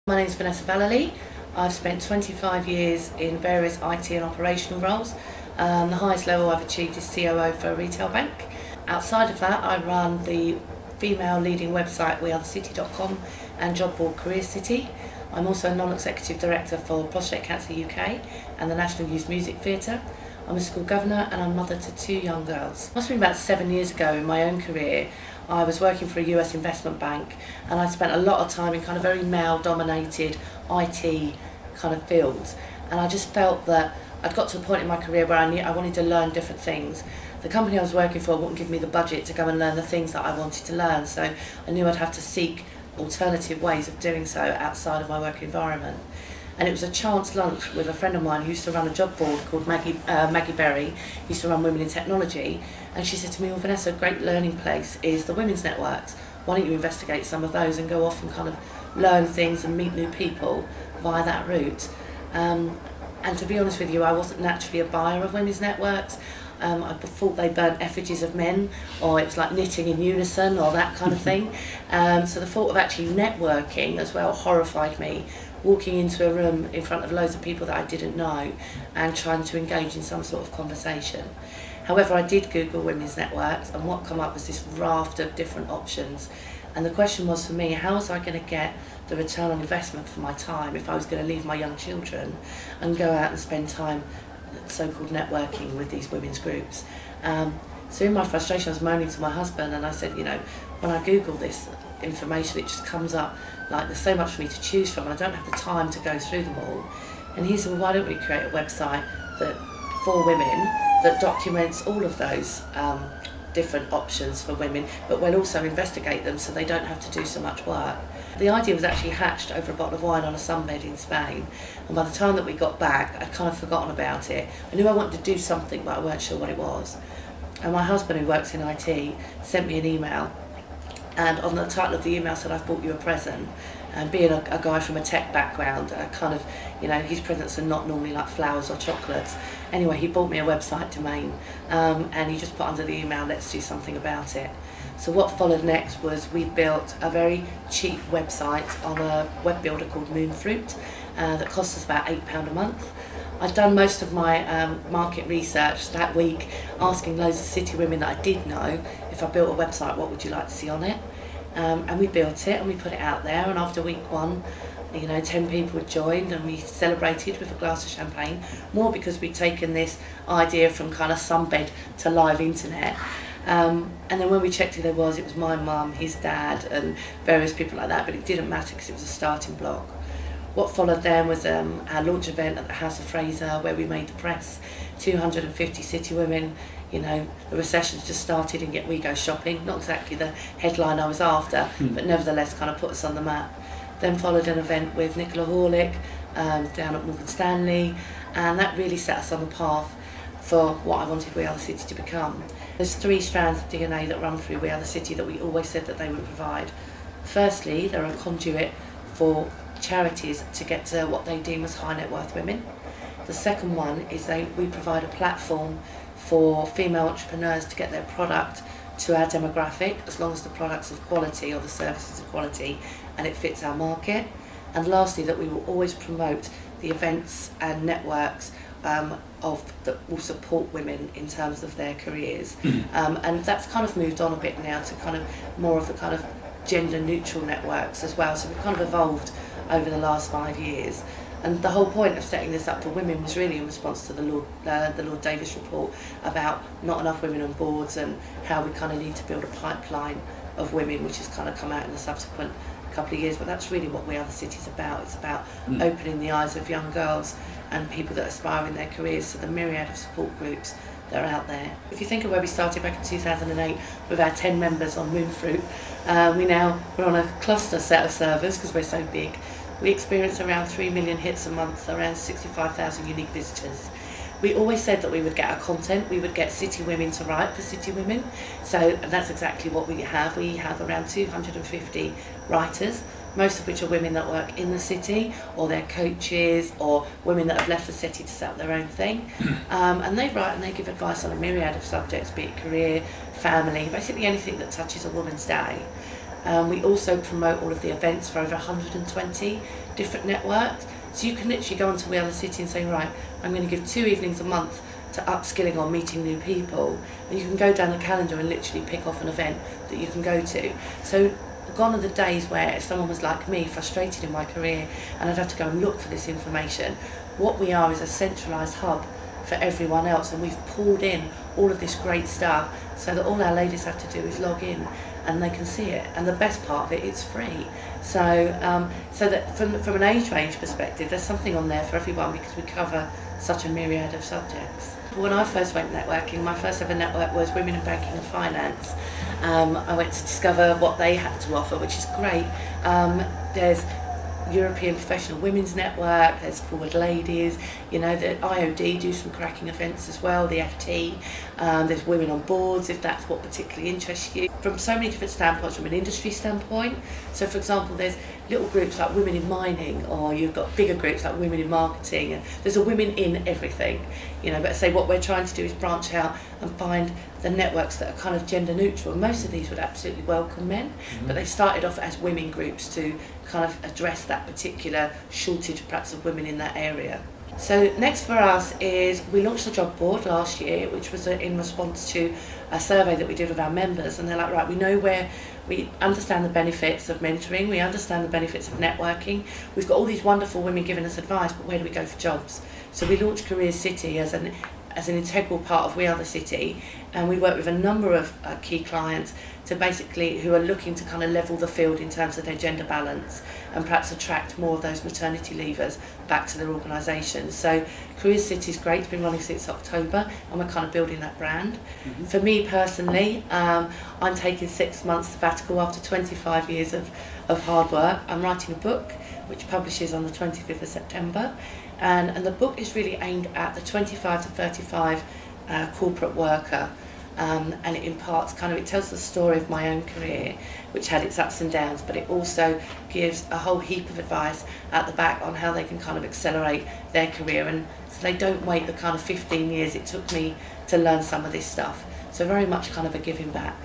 My name is Vanessa Vallely. I've spent 25 years in various IT and operational roles. The highest level I've achieved is COO for a retail bank. Outside of that, I run the female leading website wearethecity.com and job board Career City. I'm also a non-executive director for Prostate Cancer UK and the National Youth Music Theatre. I'm a school governor and I'm mother to 2 young girls. It must have been about 7 years ago in my own career. I was working for a US investment bank and I spent a lot of time in kind of very male-dominated IT kind of fields, and I just felt that I'd got to a point in my career where I knew I wanted to learn different things. The company I was working for wouldn't give me the budget to go and learn the things that I wanted to learn, so I knew I'd have to seek alternative ways of doing so outside of my work environment. And it was a chance lunch with a friend of mine who used to run a job board called Maggie Berry, who used to run Women in Technology, and she said to me, "Well, Vanessa, a great learning place is the women's networks. Why don't you investigate some of those and go off and kind of learn things and meet new people via that route?" And to be honest with you, I wasn't naturally a buyer of women's networks. I thought they burnt effigies of men, or it was like knitting in unison or that kind of thing. So the thought of actually networking as well horrified me, walking into a room in front of loads of people that I didn't know and trying to engage in some sort of conversation. However, I did Google women's networks, and what came up was this raft of different options. And the question was for me, how was I going to get the return on investment for my time if I was going to leave my young children and go out and spend time so-called networking with these women's groups? So in my frustration I was moaning to my husband, and I said, you know, when I Google this information it just comes up like there's so much for me to choose from and I don't have the time to go through them all. And he said, well, why don't we create a website for women that documents all of those different options for women, but we'll also investigate them so they don't have to do so much work. The idea was actually hatched over a bottle of wine on a sunbed in Spain, and by the time that we got back I'd kind of forgotten about it. I knew I wanted to do something but I weren't sure what it was. And my husband, who works in IT, sent me an email, and on the title of the email said, "I've bought you a present." And being a guy from a tech background, kind of, you know, his presents are not normally like flowers or chocolates. Anyway, he bought me a website domain, and he just put under the email, "Let's do something about it." So what followed next was we built a very cheap website on a web builder called Moonfruit that cost us about £8 a month. I'd done most of my market research that week, asking loads of city women that I did know, if I built a website, what would you like to see on it? And we built it and we put it out there, and after week 1, you know, 10 people had joined and we celebrated with a glass of champagne, more because we'd taken this idea from kind of sunbed to live internet. And then when we checked who there was, it was my mum, his dad and various people like that, but it didn't matter because it was a starting block. What followed then was our launch event at the House of Fraser, where we made the press, 250 city women. You know, the recession's just started and yet we go shopping. Not exactly the headline I was after, but nevertheless kind of put us on the map. Then followed an event with Nicola Horlick down at Morgan Stanley, and that really set us on the path for what I wanted We Are the City to become. There's 3 strands of DNA that run through We Are the City that we always said that they would provide. Firstly, they're a conduit for charities to get to what they deem as high net worth women. The second one is we provide a platform for female entrepreneurs to get their product to our demographic, as long as the product's of quality or the service is of quality and it fits our market. And lastly, that we will always promote the events and networks that will support women in terms of their careers. And that's kind of moved on a bit now to kind of more of the kind of gender neutral networks as well. So we've kind of evolved over the last 5 years. And the whole point of setting this up for women was really in response to the Lord Davis report about not enough women on boards and how we kind of need to build a pipeline of women, which has kind of come out in the subsequent couple of years. But that's really what We Are the City's about. It's about opening the eyes of young girls and people that aspire in their careers to the myriad of support groups that are out there. If you think of where we started back in 2008 with our 10 members on Moonfruit, we're on a cluster set of servers because we're so big. We experience around 3 million hits a month, around 65,000 unique visitors. We always said that we would get our content, we would get city women to write for city women. So that's exactly what we have. We have around 250 writers, most of which are women that work in the city, or they're coaches, or women that have left the city to set up their own thing. And they write and they give advice on a myriad of subjects, be it career, family, basically anything that touches a woman's day. We also promote all of the events for over 120 different networks. So you can literally go onto Vallely City and say, right, I'm going to give 2 evenings a month to upskilling or meeting new people. And you can go down the calendar and literally pick off an event that you can go to. So gone are the days where if someone was like me, frustrated in my career, and I'd have to go and look for this information. What we are is a centralised hub for everyone else, and we've pulled in all of this great stuff so that all our ladies have to do is log in and they can see it. And the best part of it, it's free. So so that from an age range perspective, there's something on there for everyone because we cover such a myriad of subjects. When I first went networking, my first ever network was Women in Banking and Finance. I went to discover what they had to offer, which is great. There's European Professional Women's Network, there's Forward Ladies, you know, the IOD do some cracking events as well, the FT, there's Women on Boards if that's what particularly interests you. From so many different standpoints, from an industry standpoint, so for example there's little groups like Women in Mining, or you've got bigger groups like Women in Marketing, and there's a women in everything, you know, but say what we're trying to do is branch out and find the networks that are kind of gender neutral. Most of these would absolutely welcome men, but they started off as women groups to kind of address that particular shortage perhaps of women in that area. So next for us is we launched the job board last year, which was in response to a survey that we did with our members, and they're like, right, we know where we understand the benefits of mentoring, we understand the benefits of networking, we've got all these wonderful women giving us advice, but where do we go for jobs? So we launched Career City as an integral part of We Are the City, and we work with a number of key clients to basically who are looking to kind of level the field in terms of their gender balance and perhaps attract more of those maternity leavers back to their organisations. So Career City is great, it's been running since October and we're kind of building that brand. For me personally, I'm taking 6 months sabbatical after 25 years of hard work. I'm writing a book which publishes on the 25th of September, and the book is really aimed at the 25 to 35 corporate worker, and it imparts it tells the story of my own career, which had its ups and downs, but it also gives a whole heap of advice at the back on how they can kind of accelerate their career, and so they don't wait the kind of 15 years it took me to learn some of this stuff. So very much kind of a giving back.